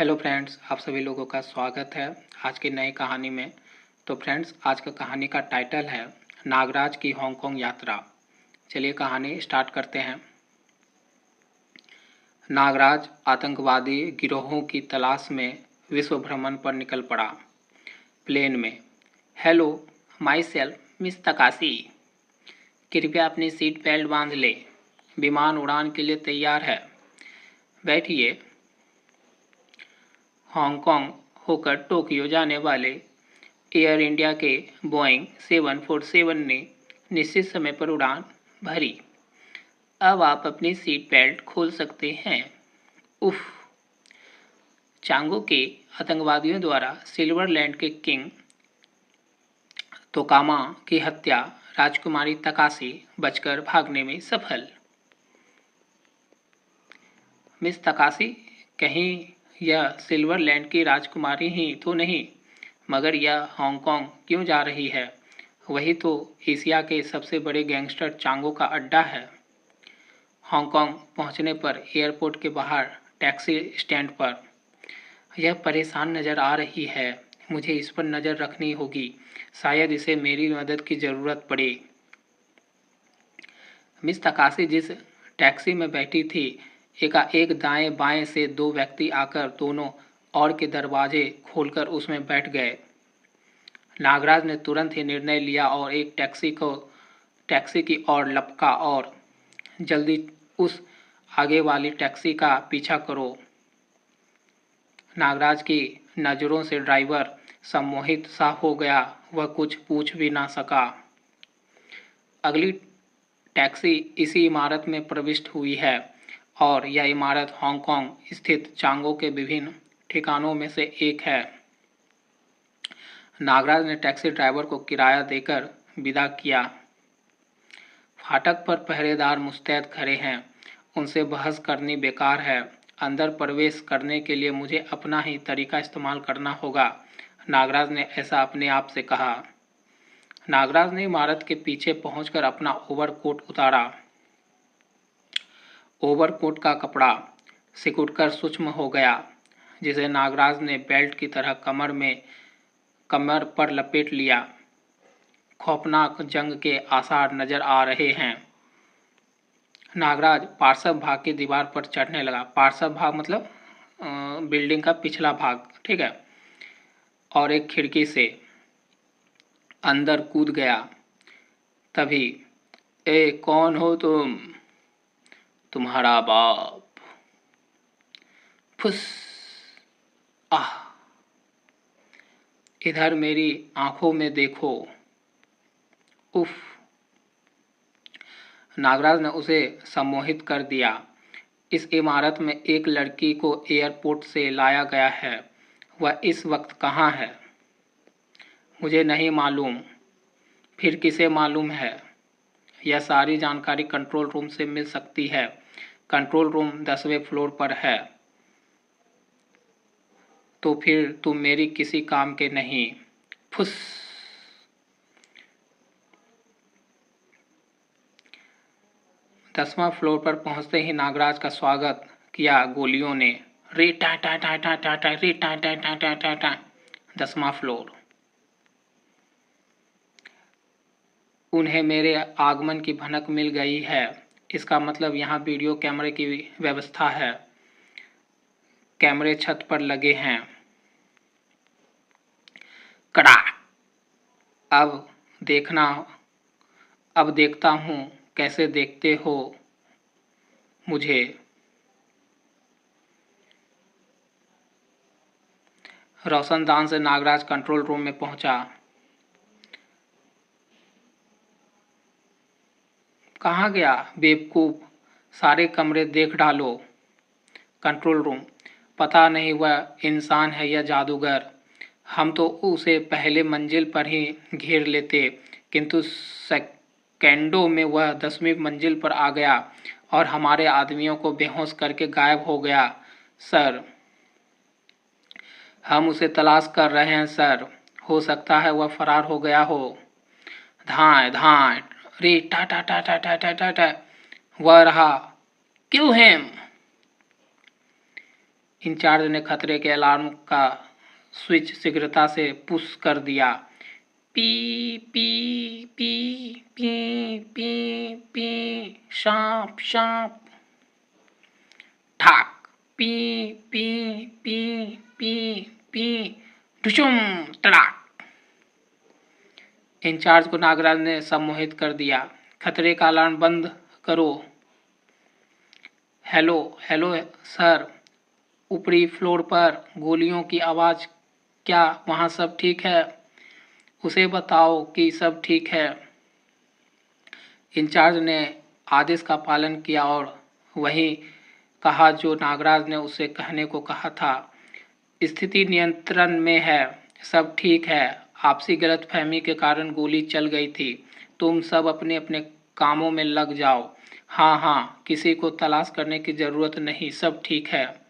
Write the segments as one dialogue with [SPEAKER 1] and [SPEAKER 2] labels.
[SPEAKER 1] Hello friends, आप सभी लोगों का स्वागत है आज की नई कहानी में। तो फ्रेंड्स, आज का कहानी का टाइटल है नागराज की हांगकांग यात्रा। चलिए कहानी स्टार्ट करते हैं। नागराज आतंकवादी गिरोहों की तलाश में विश्व भ्रमण पर निकल पड़ा। प्लेन में, hello, my self miss Takeshi. कृपया अपनी सीट बेल्ट बांध ले, विमान उड़ान के लिए तैयार है, बैठिए। हांगकांग होकर टोक्यो जाने वाले एयर इंडिया के बोइंग 747 ने निश्चित समय पर उड़ान भरी। अब आप अपनी सीट बेल्ट खोल सकते हैं। उफ! चांगो के आतंकवादियों द्वारा सिल्वरलैंड के किंग तोकामा की हत्या, राजकुमारी तकाशी बचकर भागने में सफल। मिस तकाशी, कहीं यह सिल्वरलैंड की राजकुमारी ही तो नहीं? मगर यह हांगकांग क्यों जा रही है? वही तो एशिया के सबसे बड़े गैंगस्टर चांगो का अड्डा है। हांगकांग पहुंचने पर एयरपोर्ट के बाहर टैक्सी स्टैंड पर यह परेशान नज़र आ रही है। मुझे इस पर नज़र रखनी होगी, शायद इसे मेरी मदद की ज़रूरत पड़े। मिस तकाशी जिस टैक्सी में बैठी थी, एकाएक दाएं बाएं से दो व्यक्ति आकर दोनों और के दरवाजे खोलकर उसमें बैठ गए। नागराज ने तुरंत ही निर्णय लिया और एक टैक्सी की ओर लपका और जल्दी उस आगे वाली टैक्सी का पीछा करो। नागराज की नज़रों से ड्राइवर सम्मोहित सा हो गया, वह कुछ पूछ भी ना सका। अगली टैक्सी इसी इमारत में प्रविष्ट हुई है और यह इमारत हांगकांग स्थित चांगो के विभिन्न ठिकानों में से एक है। नागराज ने टैक्सी ड्राइवर को किराया देकर विदा किया। फाटक पर पहरेदार मुस्तैद खड़े हैं, उनसे बहस करनी बेकार है। अंदर प्रवेश करने के लिए मुझे अपना ही तरीका इस्तेमाल करना होगा, नागराज ने ऐसा अपने आप से कहा। नागराज ने इमारत के पीछे पहुंचकर अपना ओवरकोट उतारा। ओवरकोट का कपड़ा सिकुड़कर सूक्ष्म हो गया, जिसे नागराज ने बेल्ट की तरह कमर पर लपेट लिया। खौफनाक जंग के आसार नजर आ रहे हैं। नागराज पार्श्व भाग की दीवार पर चढ़ने लगा। पार्श्व भाग मतलब बिल्डिंग का पिछला भाग, ठीक है, और एक खिड़की से अंदर कूद गया। तभी, ए कौन हो तुम? तुम्हारा बाप। फुस! आह! इधर मेरी आंखों में देखो। उफ! नागराज ने उसे सम्मोहित कर दिया। इस इमारत में एक लड़की को एयरपोर्ट से लाया गया है। वह इस वक्त कहाँ है? मुझे नहीं मालूम। फिर किसे मालूम है? यह सारी जानकारी कंट्रोल रूम से मिल सकती है। कंट्रोल रूम 10वें फ्लोर पर है। तो फिर तुम मेरी किसी काम के नहीं। फुस! 10वां फ्लोर पर पहुंचते ही नागराज का स्वागत किया गोलियों ने। रे टा टा टा टा टा टा रे टा टा टा टा टा टा। 10वां फ्लोर। उन्हें मेरे आगमन की भनक मिल गई है। इसका मतलब यहाँ वीडियो कैमरे की व्यवस्था है। कैमरे छत पर लगे हैं। कड़ा! अब देखता हूँ कैसे देखते हो मुझे। रोशनदान से नागराज कंट्रोल रूम में पहुंचा। कहाँ गया बेवकूफ? सारे कमरे देख डालो। Control room. पता नहीं वह इंसान है या जादूगर। हम तो उसे पहले मंजिल पर ही घेर लेते, किंतु सेकेंडों में वह 10वीं मंजिल पर आ गया और हमारे आदमियों को बेहोश करके गायब हो गया। सर, हम उसे तलाश कर रहे हैं सर। हो सकता है वह फरार हो गया हो। धाए धाए रे टा टा टा टा टा टा टा टा। वह रहा। क्यों है? इंचार्ज ने खतरे के अलार्म का स्विच शीघ्रता से पुश कर दिया। पी पी पी पी पी पी, सांप सांप। ठाक, पी पी पी पी पी, ढुशुम, तड़ाक। इंचार्ज को नागराज ने सम्मोहित कर दिया। खतरे का अलार्म बंद करो। हेलो हेलो सर, ऊपरी फ्लोर पर गोलियों की आवाज़। क्या वहाँ सब ठीक है? उसे बताओ कि सब ठीक है। इंचार्ज ने आदेश का पालन किया और वही कहा जो नागराज ने उसे कहने को कहा था। स्थिति नियंत्रण में है, सब ठीक है। आपसी गलतफहमी के कारण गोली चल गई थी। तुम सब अपने अपने कामों में लग जाओ। हाँ हाँ, किसी को तलाश करने की ज़रूरत नहीं, सब ठीक है।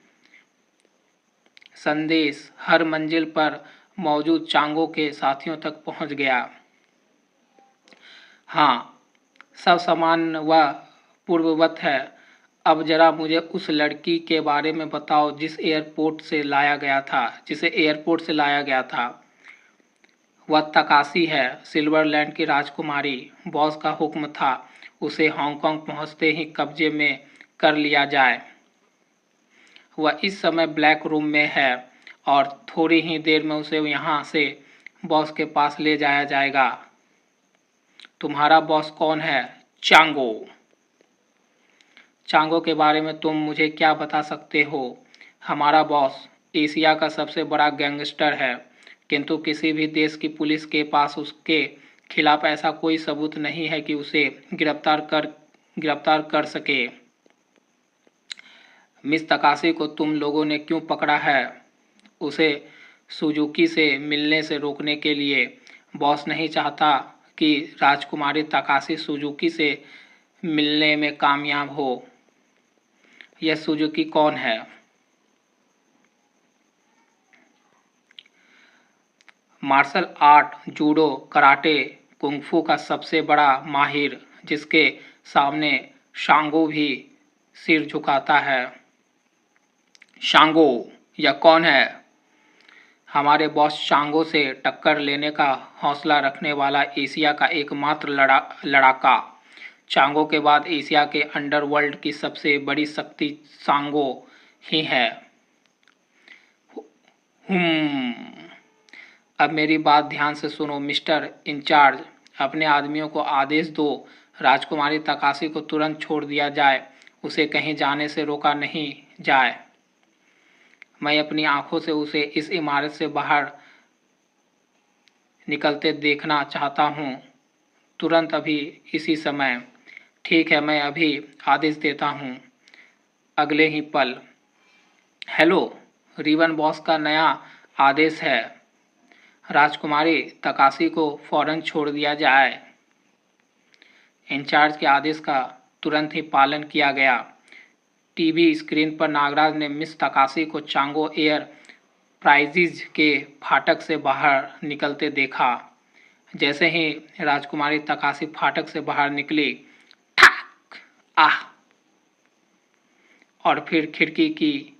[SPEAKER 1] संदेश हर मंजिल पर मौजूद चांगो के साथियों तक पहुंच गया। हाँ, सब सामान व पूर्ववत है। अब जरा मुझे उस लड़की के बारे में बताओ जिसे एयरपोर्ट से लाया गया था। वह तकाशी है, सिल्वरलैंड की राजकुमारी। बॉस का हुक्म था उसे हांगकांग पहुंचते ही कब्जे में कर लिया जाए। वह इस समय ब्लैक रूम में है और थोड़ी ही देर में उसे यहाँ से बॉस के पास ले जाया जाएगा। तुम्हारा बॉस कौन है? चांगो। चांगो के बारे में तुम मुझे क्या बता सकते हो? हमारा बॉस एशिया का सबसे बड़ा गैंगस्टर है, किंतु किसी भी देश की पुलिस के पास उसके खिलाफ ऐसा कोई सबूत नहीं है कि उसे गिरफ्तार कर सके। मिस तकाशी को तुम लोगों ने क्यों पकड़ा है? उसे सुजुकी से मिलने से रोकने के लिए। बॉस नहीं चाहता कि राजकुमारी तकाशी सुजुकी से मिलने में कामयाब हो। यह सुजुकी कौन है? Martial art, judo, karate, kung fu का सबसे बड़ा माहिर, जिसके सामने शांगो भी सिर झुकाता है। शांगो, यह कौन है? हमारे बॉस शांगो से टक्कर लेने का हौसला रखने वाला एशिया का एकमात्र लड़ाका। चांगो के बाद एशिया के अंडरवर्ल्ड की सबसे बड़ी शक्ति सांगो ही है। अब मेरी बात ध्यान से सुनो मिस्टर इंचार्ज। अपने आदमियों को आदेश दो, राजकुमारी तकाशी को तुरंत छोड़ दिया जाए, उसे कहीं जाने से रोका नहीं जाए। मैं अपनी आंखों से उसे इस इमारत से बाहर निकलते देखना चाहता हूँ, तुरंत, अभी, इसी समय। ठीक है, मैं अभी आदेश देता हूँ। अगले ही पल। हेलो, रिवन बॉस का नया आदेश है। राजकुमारी तकाशी को फौरन छोड़ दिया जाए। इंचार्ज के आदेश का तुरंत ही पालन किया गया। टीवी स्क्रीन पर नागराज ने मिस तकाशी को चांगो एयर प्राइजेज के फाटक से बाहर निकलते देखा। जैसे ही राजकुमारी तकाशी फाटक से बाहर निकली, ठाक, आह, और फिर खिड़की की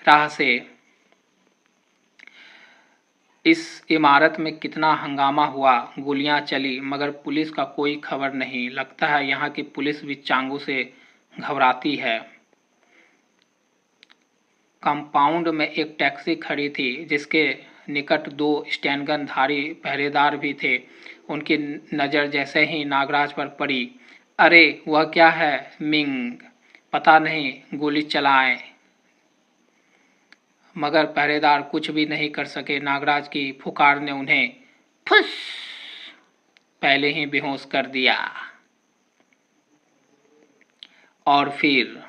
[SPEAKER 1] राह से। इस इमारत में कितना हंगामा हुआ, गोलियां चली, मगर पुलिस का कोई खबर नहीं। लगता है यहाँ की पुलिस भी चांगू से घबराती है। कंपाउंड में एक टैक्सी खड़ी थी, जिसके निकट 2 स्टैंडगन धारी पहरेदार भी थे। उनकी नज़र जैसे ही नागराज पर पड़ी, अरे वह क्या है मिंग, पता नहीं, गोली चलाएं। मगर पहरेदार कुछ भी नहीं कर सके। नागराज की फुकार ने उन्हें फुस पहले ही बेहोश कर दिया। और फिर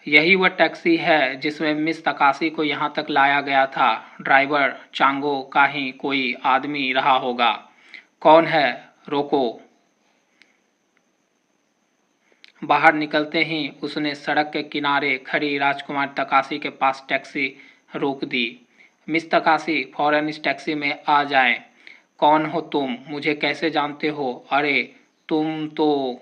[SPEAKER 1] यही वह टैक्सी है जिसमें मिस तकाशी को यहाँ तक लाया गया था। ड्राइवर चांगो का ही कोई आदमी रहा होगा। कौन है? रोको। बाहर निकलते ही उसने सड़क के किनारे खड़ी राजकुमार तकाशी के पास टैक्सी रोक दी। मिस तकाशी, फौरन इस टैक्सी में आ जाएं। कौन हो तुम? मुझे कैसे जानते हो? अरे तुम तो।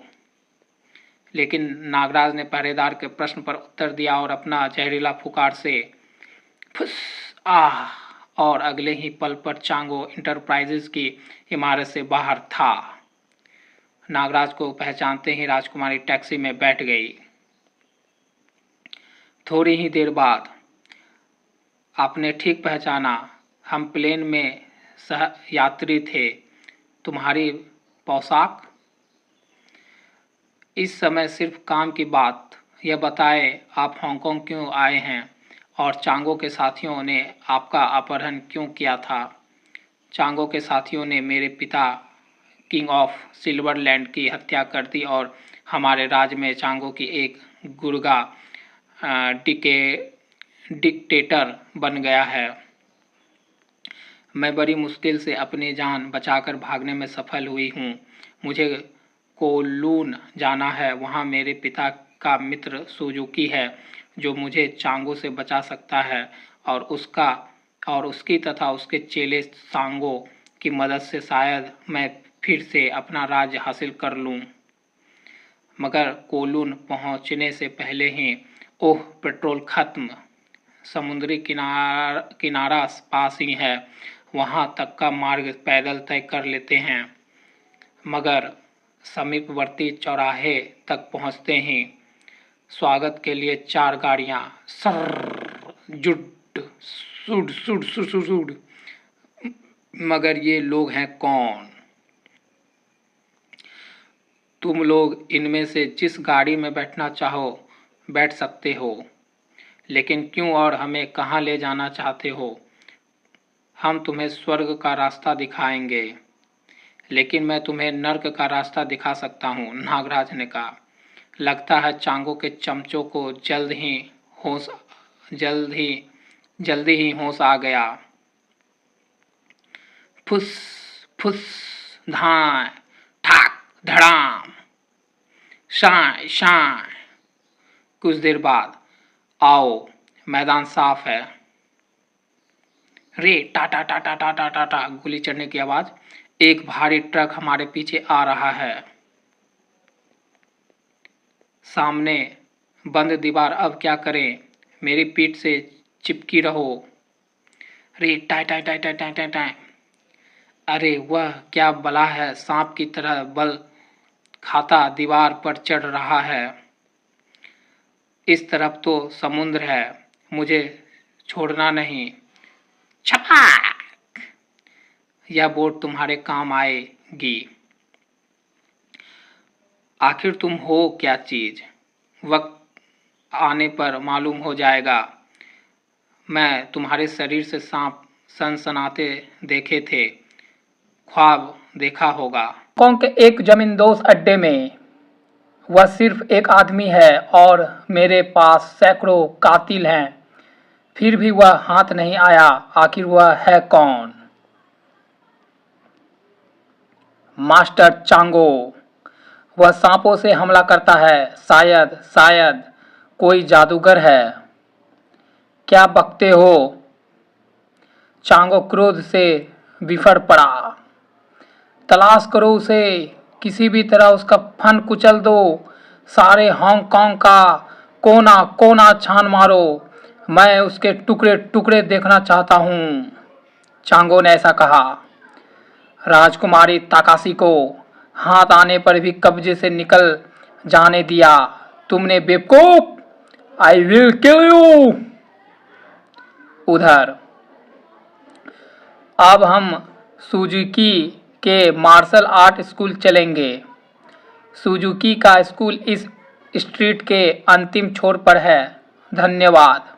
[SPEAKER 1] लेकिन नागराज ने पहरेदार के प्रश्न पर उत्तर दिया और अपना जहरीला फुकार से फुस आह और अगले ही पल पर चांगो इंटरप्राइजेज की इमारत से बाहर था। नागराज को पहचानते ही राजकुमारी टैक्सी में बैठ गई। थोड़ी ही देर बाद, आपने ठीक पहचाना, हम प्लेन में सह यात्री थे। तुम्हारी पोशाक? इस समय सिर्फ काम की बात। यह बताएं आप हांगकांग क्यों आए हैं और चांगो के साथियों ने आपका अपहरण क्यों किया था? चांगो के साथियों ने मेरे पिता किंग ऑफ सिल्वरलैंड की हत्या कर दी और हमारे राज्य में चांगो की एक गुर्गा डिक्टेटर बन गया है। मैं बड़ी मुश्किल से अपनी जान बचाकर भागने में सफल हुई हूँ। मुझे कोलून जाना है। वहाँ मेरे पिता का मित्र सुजुकी है जो मुझे चांगो से बचा सकता है और उसकी तथा उसके चेले सांगो की मदद से शायद मैं फिर से अपना राज्य हासिल कर लूँ। मगर कोलून पहुँचने से पहले ही ओह पेट्रोल खत्म। समुद्री किनारा पास ही है। वहाँ तक का मार्ग पैदल तय कर लेते हैं। मगर समीपवर्ती चौराहे तक पहुँचते ही स्वागत के लिए 4 गाड़ियाँ सर जुट should should should should should. मगर ये लोग हैं कौन? तुम लोग इनमें से जिस गाड़ी में बैठना चाहो बैठ सकते हो, लेकिन क्यों और हमें कहाँ ले जाना चाहते हो? हम तुम्हें स्वर्ग का रास्ता दिखाएंगे। लेकिन मैं तुम्हें नर्क का रास्ता दिखा सकता हूँ, नागराज ने कहा। लगता है चांगो के चमचों को जल्दी ही होश आ गया। फुस फुस धाय ठाक धड़ाम शाय शाय। कुछ देर बाद, आओ मैदान साफ है। रे टाटा टाटा टाटा टाटा गोली चढ़ने की आवाज। एक भारी ट्रक हमारे पीछे आ रहा है। सामने बंद दीवार। अब क्या करें? मेरी पीठ से चिपकी रहो। रे टाय टाय टाय टाय टाय टाय टाय। अरे वह क्या बला है? सांप की तरह बल खाता दीवार पर चढ़ रहा है। इस तरफ तो समुद्र है। मुझे छोड़ना नहीं। छपाक! यह बोट तुम्हारे काम आएगी। आखिर तुम हो क्या चीज? वक्त आने पर मालूम हो जाएगा। मैं तुम्हारे शरीर से सांप सनसनाते देखे थे। ख्वाब देखा होगा। हांगकांग के एक जमींदोज अड्डे में वह सिर्फ एक आदमी है और मेरे पास सैकड़ों कातिल हैं। फिर भी वह हाथ नहीं आया। आखिर वह है कौन? मास्टर चांगो। वह सांपों से हमला करता है। शायद कोई जादूगर है। क्या बकते हो? चांगो क्रोध से बिफर पड़ा। तलाश करो उसे। किसी भी तरह उसका फन कुचल दो। सारे हांगकांग का कोना कोना छान मारो। मैं उसके टुकड़े टुकड़े देखना चाहता हूँ। चांगो ने ऐसा कहा। राजकुमारी ताकाशी को हाथ आने पर भी कब्जे से निकल जाने दिया। तुमने बेवकूफ! I will kill you. उधर अब हम सुजुकी के मार्शल आर्ट स्कूल चलेंगे। सुजुकी का स्कूल इस स्ट्रीट के अंतिम छोर पर है। धन्यवाद।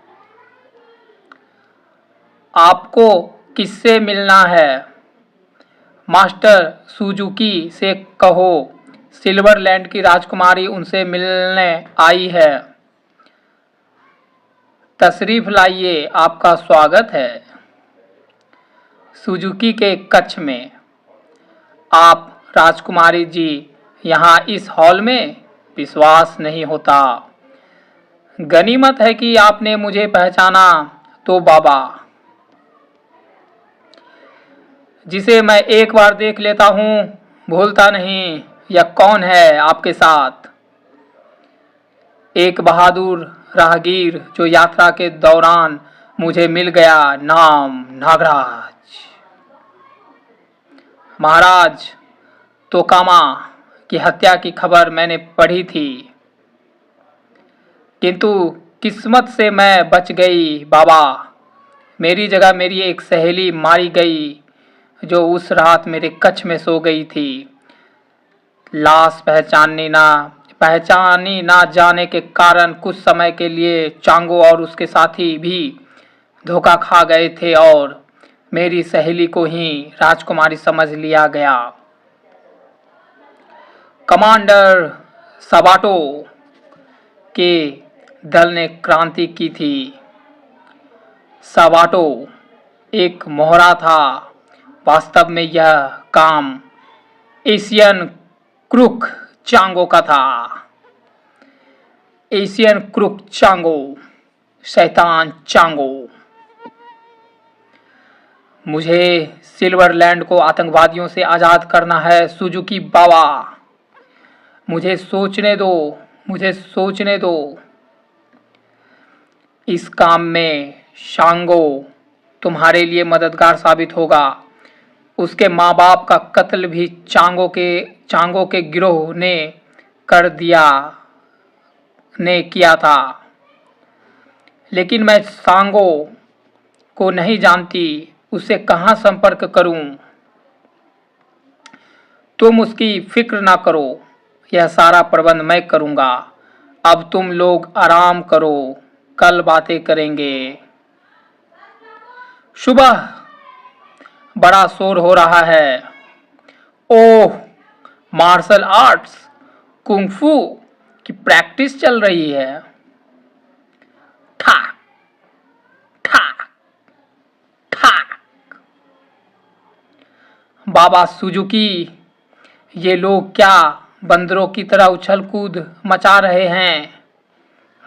[SPEAKER 1] आपको किससे मिलना है? मास्टर सुजुकी से कहो सिल्वरलैंड की राजकुमारी उनसे मिलने आई है। तशरीफ लाइए, आपका स्वागत है। सुजुकी के कक्ष में। आप राजकुमारी जी यहाँ इस हॉल में? विश्वास नहीं होता। गनीमत है कि आपने मुझे पहचाना तो बाबा। जिसे मैं एक बार देख लेता हूँ भूलता नहीं। यह कौन है आपके साथ? एक बहादुर राहगीर जो यात्रा के दौरान मुझे मिल गया, नाम नागराज। महाराज तोकामा की हत्या की खबर मैंने पढ़ी थी, किंतु किस्मत से मैं बच गई बाबा। मेरी जगह मेरी एक सहेली मारी गई जो उस रात मेरे कक्ष में सो गई थी। लाश पहचानी ना जाने के कारण कुछ समय के लिए चांगो और उसके साथी भी धोखा खा गए थे और मेरी सहेली को ही राजकुमारी समझ लिया गया। कमांडर सबाटो के दल ने क्रांति की थी। सबाटो एक मोहरा था। वास्तव में यह काम एशियन क्रूक चांगो का था। एशियन क्रूक चांगो, शैतान चांगो। मुझे सिल्वरलैंड को आतंकवादियों से आज़ाद करना है सुजुकी बाबा। मुझे सोचने दो। इस काम में शांगो तुम्हारे लिए मददगार साबित होगा। उसके माँ बाप का कत्ल भी चांगो के गिरोह ने किया था। लेकिन मैं सांगो को नहीं जानती, उससे कहाँ संपर्क करूं? तुम उसकी फिक्र ना करो, यह सारा प्रबंध मैं करूंगा। अब तुम लोग आराम करो, कल बातें करेंगे। सुबह बड़ा शोर हो रहा है। ओह, मार्शल आर्ट्स कुंफू की प्रैक्टिस चल रही है। ठाक ठाक ठाक। बाबा सुजुकी, ये लोग क्या बंदरों की तरह उछल कूद मचा रहे हैं?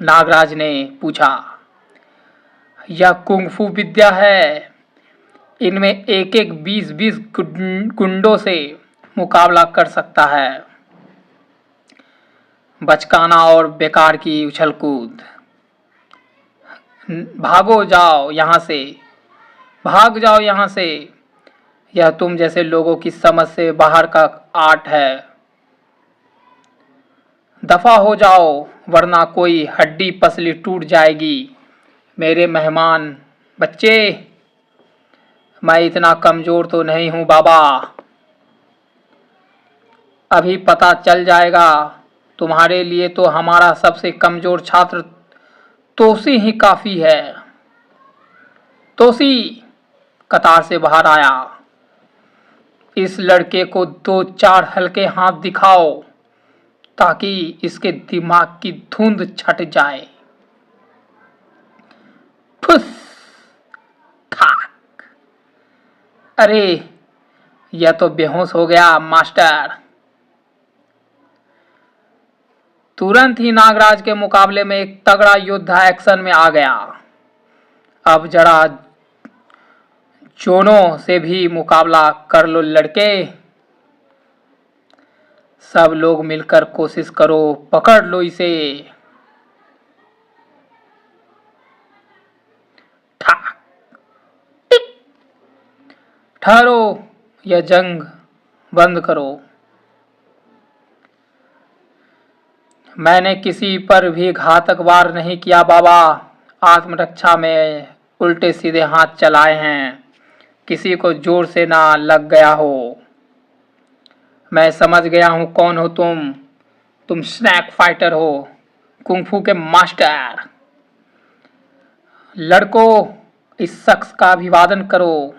[SPEAKER 1] नागराज ने पूछा। यह कुंफू विद्या है। इनमें एक 20-20 गुंडों से मुकाबला कर सकता है। बचकाना और बेकार की उछल कूद। भाग जाओ यहाँ से। यह तुम जैसे लोगों की समझ से बाहर का आर्ट है। दफा हो जाओ, वरना कोई हड्डी पसली टूट जाएगी। मेरे मेहमान बच्चे, मैं इतना कमजोर तो नहीं हूं बाबा। अभी पता चल जाएगा। तुम्हारे लिए तो हमारा सबसे कमजोर छात्र तोसी ही काफी है। तोसी कतार से बाहर आया। इस लड़के को 2-4 हल्के हाथ दिखाओ ताकि इसके दिमाग की धुंध छट जाए। फुस ठाक। अरे, यह तो बेहोश हो गया मास्टर। तुरंत ही नागराज के मुकाबले में एक तगड़ा योद्धा एक्शन में आ गया। अब जरा जोनों से भी मुकाबला कर लो लड़के। सब लोग मिलकर कोशिश करो, पकड़ लो इसे। ठाक टिक। ठहरो, यह जंग बंद करो। मैंने किसी पर भी घातक वार नहीं किया बाबा। आत्मरक्षा में उल्टे सीधे हाथ चलाए हैं। किसी को जोर से ना लग गया हो। मैं समझ गया हूं कौन हो तुम स्नैक फाइटर हो, कुंफू के मास्टर। लड़कों, इस शख्स का अभिवादन करो।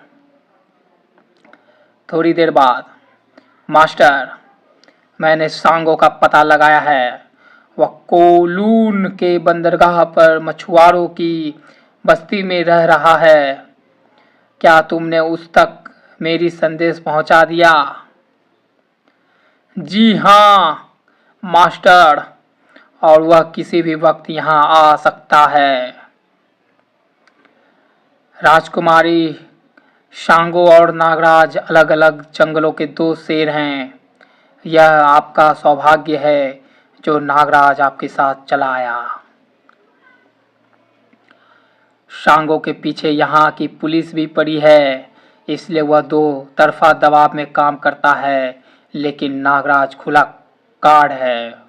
[SPEAKER 1] थोड़ी देर बाद, मास्टर, मैंने सांगो का पता लगाया है। वह कोलून के बंदरगाह पर मछुआरों की बस्ती में रह रहा है। क्या तुमने उस तक मेरी संदेश पहुंचा दिया? जी हाँ मास्टर, और वह किसी भी वक्त यहाँ आ सकता है। राजकुमारी, शांगो और नागराज अलग अलग जंगलों के 2 शेर हैं। यह आपका सौभाग्य है।
[SPEAKER 2] जो नागराज आपके साथ चला आया। सांगो के पीछे यहाँ की पुलिस भी पड़ी है, इसलिए वह दो तरफा दबाव में काम करता है, लेकिन नागराज खुला कार्ड है।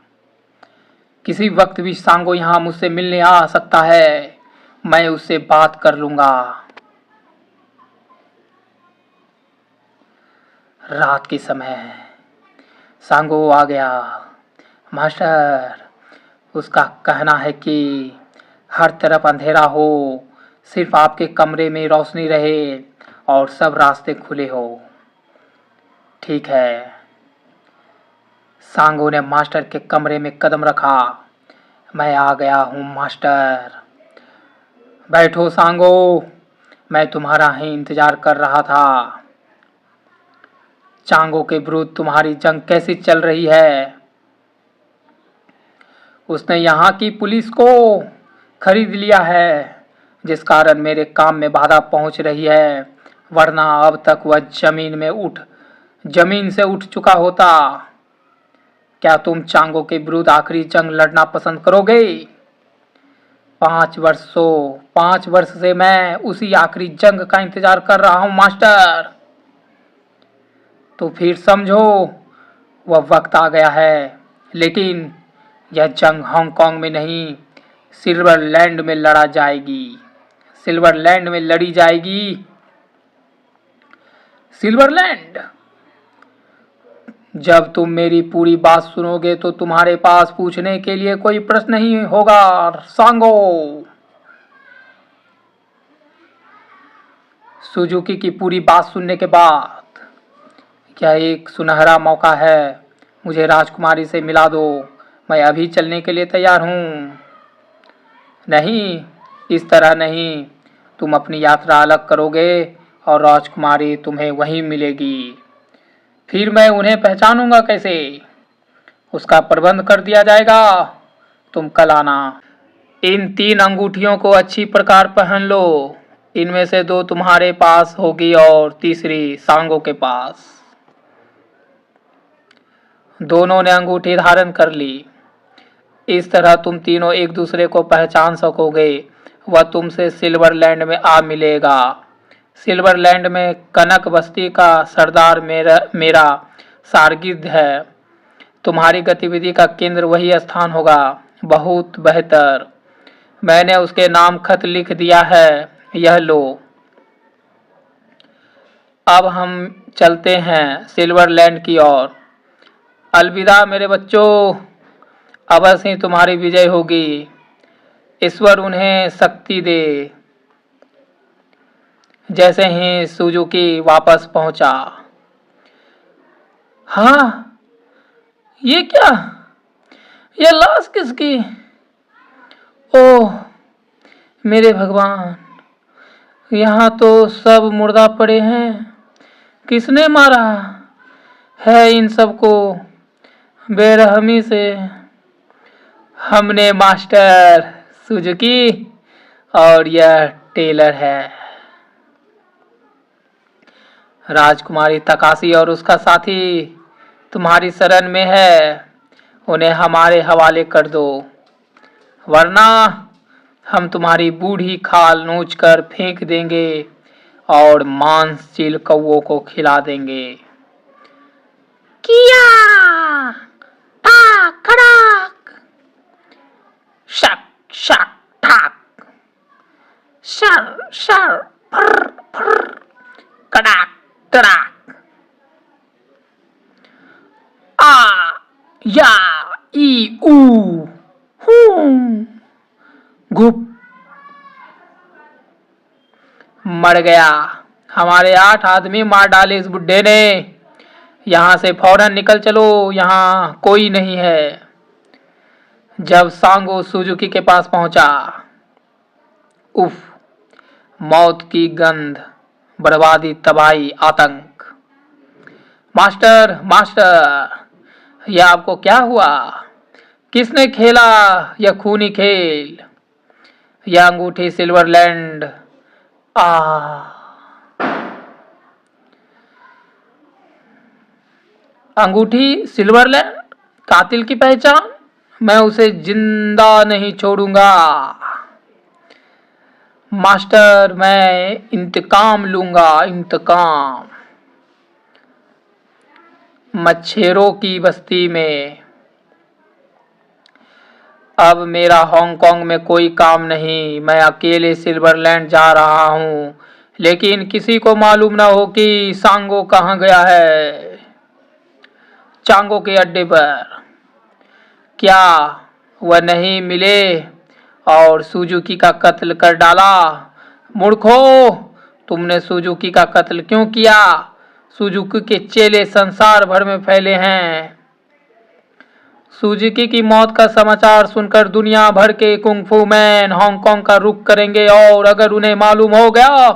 [SPEAKER 2] किसी वक्त भी सांगो यहाँ मुझसे मिलने आ सकता है, मैं उससे बात कर लूंगा। रात के समय सांगो आ गया। मास्टर, उसका कहना है कि हर तरफ अंधेरा हो, सिर्फ आपके कमरे में रोशनी रहे और सब रास्ते खुले हो। ठीक है। सांगो ने मास्टर के कमरे में कदम रखा। मैं आ गया हूँ मास्टर। बैठो सांगो, मैं तुम्हारा ही इंतजार कर रहा था। चांगो के विरुद्ध तुम्हारी जंग कैसी चल रही है? उसने यहाँ की पुलिस को खरीद लिया है, जिस कारण मेरे काम में बाधा पहुंच रही है, वरना अब तक वह जमीन से उठ चुका होता। क्या तुम चांगो के विरुद्ध आखिरी जंग लड़ना पसंद करोगे? 5 वर्ष से मैं उसी आखिरी जंग का इंतजार कर रहा हूं मास्टर। तो फिर समझो, वह वक्त आ गया है, लेकिन यह जंग हांगकांग में नहीं, सिल्वरलैंड में लड़ा जाएगी। सिल्वरलैंड में लड़ी जाएगी। सिल्वरलैंड? जब तुम मेरी पूरी बात सुनोगे तो तुम्हारे पास पूछने के लिए कोई प्रश्न नहीं होगा सांगो। सुजुकी की पूरी बात सुनने के बाद, क्या एक सुनहरा मौका है, मुझे राजकुमारी से मिला दो, मैं अभी चलने के लिए तैयार हूँ। नहीं, इस तरह नहीं, तुम अपनी यात्रा अलग करोगे और राजकुमारी तुम्हें वहीं मिलेगी। फिर मैं उन्हें पहचानूंगा कैसे? उसका प्रबंध कर दिया जाएगा। तुम कल आना। इन 3 अंगूठियों को अच्छी प्रकार पहन लो। इनमें से 2 तुम्हारे पास होगी और तीसरी सांगो के पास। दोनों ने अंगूठी धारण कर ली। इस तरह तुम तीनों एक दूसरे को पहचान सकोगे। वह तुमसे सिल्वरलैंड में आ मिलेगा। सिल्वरलैंड में कनक बस्ती का सरदार मेरा शागिर्द है। तुम्हारी गतिविधि का केंद्र वही स्थान होगा। बहुत बेहतर। मैंने उसके नाम खत लिख दिया है, यह लो। अब हम चलते हैं सिल्वरलैंड की ओर। अलविदा मेरे बच्चों, अवश्य ही तुम्हारी विजय होगी। ईश्वर उन्हें शक्ति दे। जैसे ही सुजुकी वापस पहुंचा, हाँ, ये क्या? यह लाश किसकी? ओह मेरे भगवान, यहाँ तो सब मुर्दा पड़े हैं। किसने मारा है इन सबको बेरहमी से? हमने मास्टर, सुजुकी और यह टेलर है। राजकुमारी तकाशी और उसका साथी तुम्हारी शरण में है, उन्हें हमारे हवाले कर दो, वरना हम तुम्हारी बूढ़ी खाल नोच कर फेंक देंगे और मांस चील कौओं को खिला देंगे। किया ठाक खड़ाक, शक शक ठाक, शर शर फर फर, कड़ाक कड़ाक, आ या ई ऊ हूं गुप। मर गया। हमारे 8 आदमी मार डाले इस बुड्ढे ने। यहाँ से फौरन निकल चलो, यहाँ कोई नहीं है। जब सांगो सुजुकी के पास पहुंचा, उफ, मौत की गंध, बर्बादी, तबाही, आतंक। मास्टर मास्टर, यह आपको क्या हुआ? किसने खेला यह खूनी खेल? यह अंगूठी सिल्वरलैंड अंगूठी सिल्वरलैंड, कातिल की पहचान? मैं उसे जिंदा नहीं छोड़ूंगा। मास्टर, मैं इंतकाम लूंगा, इंतकाम। मच्छरों की बस्ती में। अब मेरा हांगकांग में कोई काम नहीं। मैं अकेले सिल्वरलैंड जा रहा हूँ, लेकिन किसी को मालूम ना हो कि सांगो कहाँ गया है। चांगो के अड्डे पर। क्या वह नहीं मिले और सुजुकी का कत्ल कर डाला? मूर्खो, तुमने सुजुकी का कत्ल क्यों किया? सुजुकी के चेले संसार भर में फैले हैं। सुजुकी की मौत का समाचार सुनकर दुनिया भर के कुंग-फू मैन हांगकांग का रुख करेंगे, और अगर उन्हें मालूम हो गया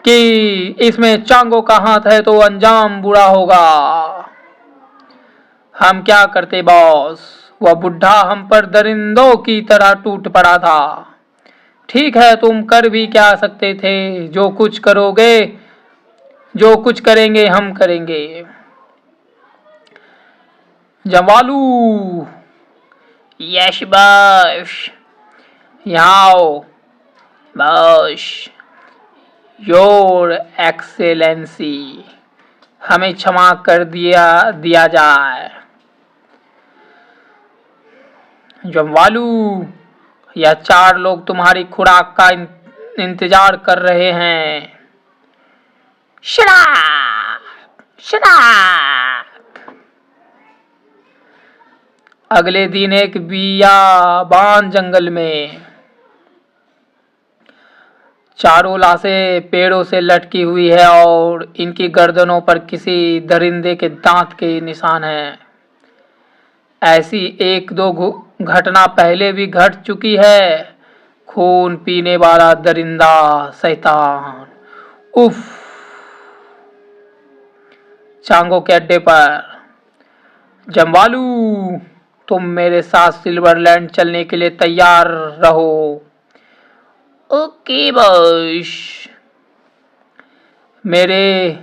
[SPEAKER 2] कि इसमें चांगो का हाथ है तो अंजाम बुरा होगा। हम क्या करते बॉस? वह बुढ़ा हम पर दरिंदों की तरह टूट पड़ा था। ठीक है, तुम कर भी क्या सकते थे? जो कुछ करोगे, जो कुछ करेंगे हम करेंगे। जवालू। यश बॉस। यहाँ आओ। बॉस। योर एक्सेलेंसी, हमें क्षमा कर दिया जाए। जवालू, यह 4 लोग तुम्हारी खुराक का इंतजार कर रहे हैं। शराब, शराब। अगले दिन एक बियाबान जंगल में 4 लाशें पेड़ों से लटकी हुई है और इनकी गर्दनों पर किसी दरिंदे के दांत के निशान हैं। ऐसी 1-2 घटना पहले भी घट चुकी है। खून पीने वाला दरिंदा शैतान। उफ। चांगो के अड्डे पर। जमवालू, तुम मेरे साथ सिल्वरलैंड चलने के लिए तैयार रहो। Okay boss. मेरे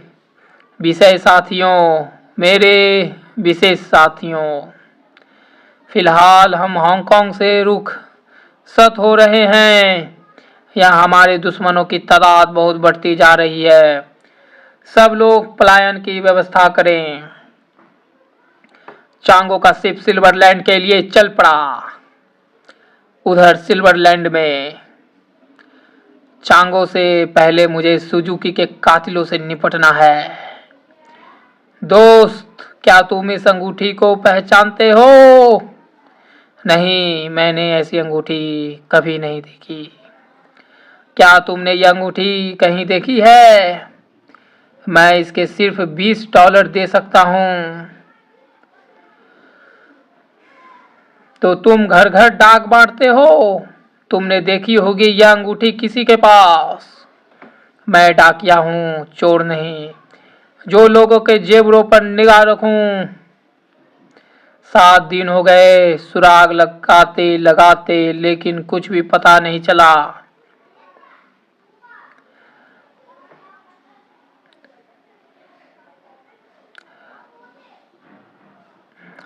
[SPEAKER 2] विशेष साथियों, फिलहाल हम हांगकांग से रुखसत हो रहे हैं। यहाँ हमारे दुश्मनों की तादाद बहुत बढ़ती जा रही है। सब लोग पलायन की व्यवस्था करें। चांगो का शिप सिल्वरलैंड के लिए चल पड़ा। उधर सिल्वरलैंड में चांगो से पहले मुझे सुजुकी के कातिलों से निपटना है। दोस्त, क्या तुम इस अंगूठी को पहचानते हो? नहीं, मैंने ऐसी अंगूठी कभी नहीं देखी। क्या तुमने यह अंगूठी कहीं देखी है? मैं इसके सिर्फ $20 दे सकता हूँ। तो तुम घर घर डाक बांटते हो, तुमने देखी होगी यह अंगूठी किसी के पास। मैं डाकिया हूँ, चोर नहीं, जो लोगों के जेवरों पर निगाह रखूं। 7 दिन हो गए सुराग लगाते, लेकिन कुछ भी पता नहीं चला।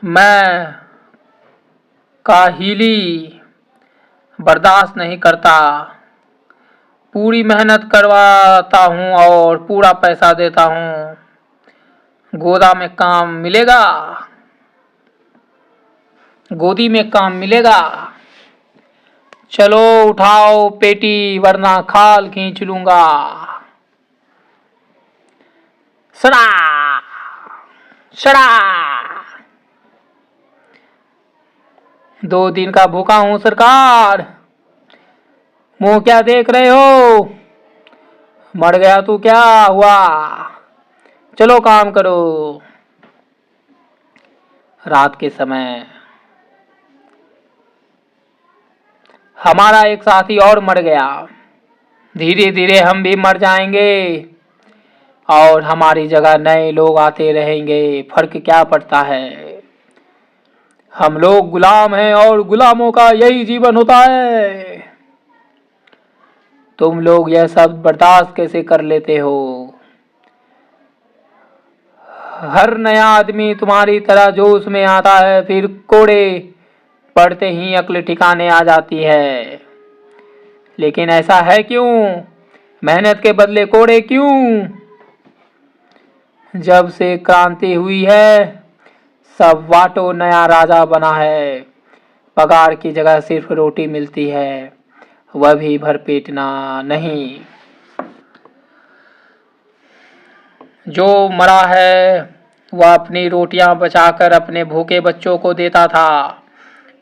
[SPEAKER 2] मैं काहिली बर्दाश्त नहीं करता। पूरी मेहनत करवाता हूँ और पूरा पैसा देता हूँ। गोदी में काम मिलेगा। चलो उठाओ पेटी, वरना खाल खींच लूंगा। सड़ा सड़ा। 2 दिन का भूखा हूँ सरकार। मुंह क्या देख रहे हो? मर गया तू, क्या हुआ? चलो काम करो। रात के समय हमारा एक साथी और मर गया। धीरे धीरे हम भी मर जाएंगे और हमारी जगह नए लोग आते रहेंगे। फर्क क्या पड़ता है? हम लोग गुलाम हैं और गुलामों का यही जीवन होता है। तुम लोग यह सब बर्दाश्त कैसे कर लेते हो? हर नया आदमी तुम्हारी तरह जोश में आता है, फिर कोड़े पढ़ते ही अक्ल ठिकाने आ जाती है। लेकिन ऐसा है क्यों? मेहनत के बदले कोड़े क्यों? जब से क्रांति हुई है सब वाटो नया राजा बना है। पगार की जगह सिर्फ रोटी मिलती है, वह भी भरपेट ना नहीं। जो मरा है वह अपनी रोटियां बचाकर अपने भूखे बच्चों को देता था।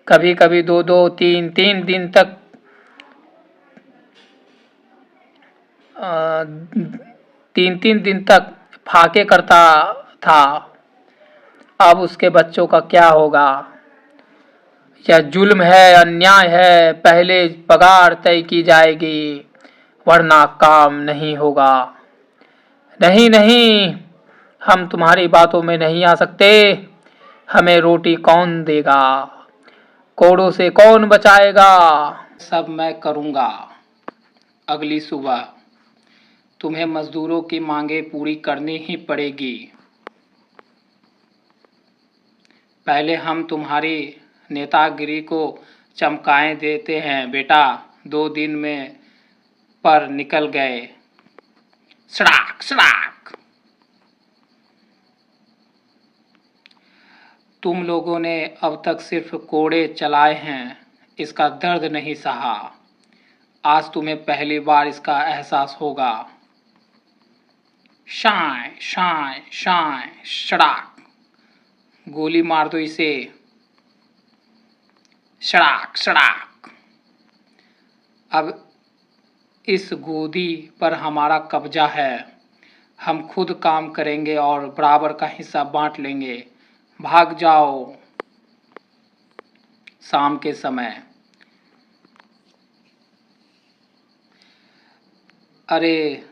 [SPEAKER 2] कभी कभी 2-2, 3-3 दिन तक 3-3 दिन तक फाके करता था। अब उसके बच्चों का क्या होगा? यह जुल्म है, अन्याय है। पहले पगार तय की जाएगी वरना काम नहीं होगा। नहीं नहीं, हम तुम्हारी बातों में नहीं आ सकते। हमें रोटी कौन देगा? कोड़ों से कौन बचाएगा? सब मैं करूँगा। अगली सुबह तुम्हें मजदूरों की मांगे पूरी करनी ही पड़ेगी। पहले हम तुम्हारी नेतागिरी को चमकाए देते हैं बेटा। 2 दिन में पर निकल गए। सड़ाक सड़ाक। तुम लोगों ने अब तक सिर्फ कोड़े चलाए हैं, इसका दर्द नहीं सहा। आज तुम्हें पहली बार इसका एहसास होगा। शाय शाय शाय सड़ाक। गोली मार दो इसे। सड़ाक सड़ाक। अब इस गोदी पर हमारा कब्जा है। हम खुद काम करेंगे और बराबर का हिस्सा बांट लेंगे। भाग जाओ। शाम के समय। अरे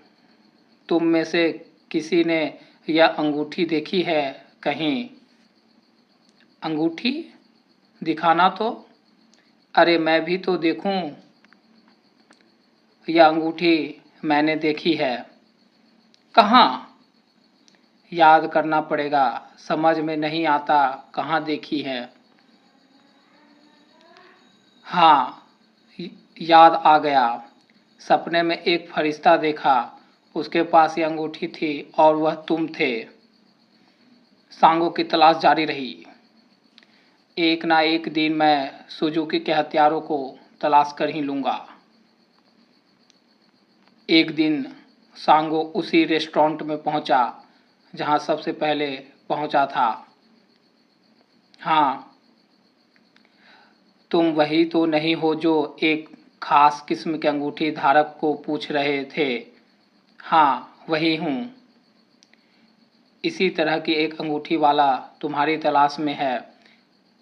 [SPEAKER 2] तुम में से किसी ने यह अंगूठी देखी है कहीं? अंगूठी दिखाना तो। अरे मैं भी तो देखूं। यह अंगूठी मैंने देखी है। कहाँ? याद करना पड़ेगा, समझ में नहीं आता कहाँ देखी है। हाँ, याद आ गया। सपने में एक फरिश्ता देखा, उसके पास ये अंगूठी थी और वह तुम थे। सांगों की तलाश जारी रही। एक ना एक दिन मैं सुजुकी के हत्यारों को तलाश कर ही लूँगा। एक दिन सांगो उसी रेस्टोरेंट में पहुंचा जहां सबसे पहले पहुंचा था। हाँ, तुम वही तो नहीं हो जो एक खास किस्म के अंगूठी धारक को पूछ रहे थे? हाँ, वही हूँ। इसी तरह की एक अंगूठी वाला तुम्हारी तलाश में है।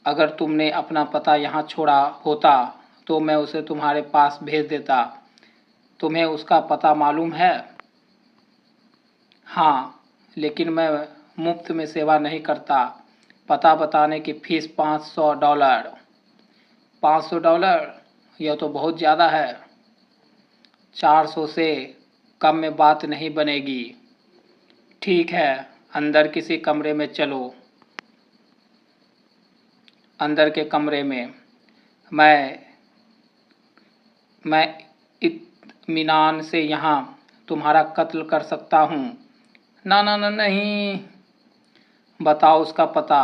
[SPEAKER 2] अगर तुमने अपना पता यहाँ छोड़ा होता तो मैं उसे तुम्हारे पास भेज देता। तुम्हें उसका पता मालूम है? हाँ, लेकिन मैं मुफ्त में सेवा नहीं करता। पता बताने की फीस $500। $500? यह तो बहुत ज़्यादा है। 400 से कम में बात नहीं बनेगी। ठीक है, अंदर किसी कमरे में चलो। अंदर के कमरे में मैं इत्मीनान से यहाँ तुम्हारा कत्ल कर सकता हूँ। ना ना ना नहीं। बताओ उसका पता।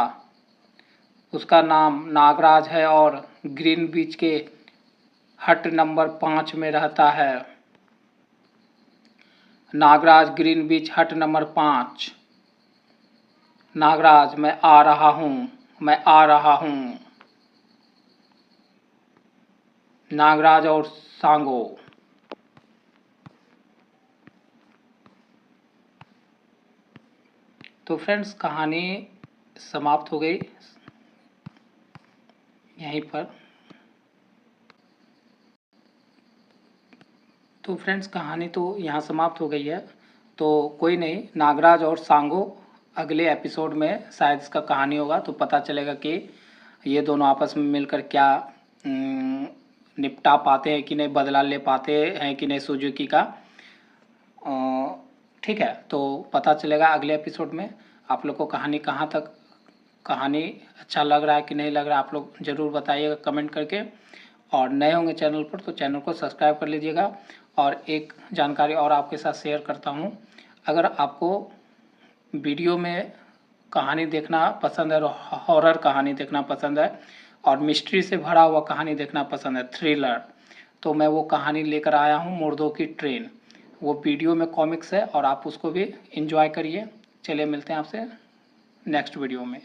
[SPEAKER 2] उसका नाम नागराज है और ग्रीन बीच के हट नंबर 5 में रहता है। नागराज, ग्रीन बीच हट नंबर 5। नागराज, मैं आ रहा हूँ, मैं आ रहा हूँ। नागराज और सांगो। तो फ्रेंड्स, कहानी समाप्त हो गई यहीं पर। तो फ्रेंड्स, कहानी तो यहाँ समाप्त हो गई है। तो कोई नहीं, नागराज और सांगो अगले एपिसोड में शायद इसका कहानी होगा तो पता चलेगा कि ये दोनों आपस में मिलकर क्या निपटा पाते हैं कि नहीं, बदला ले पाते हैं कि नहीं सुजुकी का। ठीक है, तो पता चलेगा अगले एपिसोड में। आप लोग को कहानी कहाँ तक
[SPEAKER 1] कहानी अच्छा लग रहा है कि नहीं लग रहा है आप लोग ज़रूर बताइएगा कमेंट करके। और नए होंगे चैनल पर तो चैनल को सब्सक्राइब कर लीजिएगा। और एक जानकारी और आपके साथ शेयर करता हूँ, अगर आपको वीडियो में कहानी देखना पसंद है, हॉरर कहानी देखना पसंद है और मिस्ट्री से भरा हुआ कहानी देखना पसंद है, थ्रिलर, तो मैं वो कहानी लेकर आया हूँ, मुर्दों की ट्रेन। वो वीडियो में कॉमिक्स है और आप उसको भी एंजॉय करिए। चलिए मिलते हैं आपसे नेक्स्ट वीडियो में।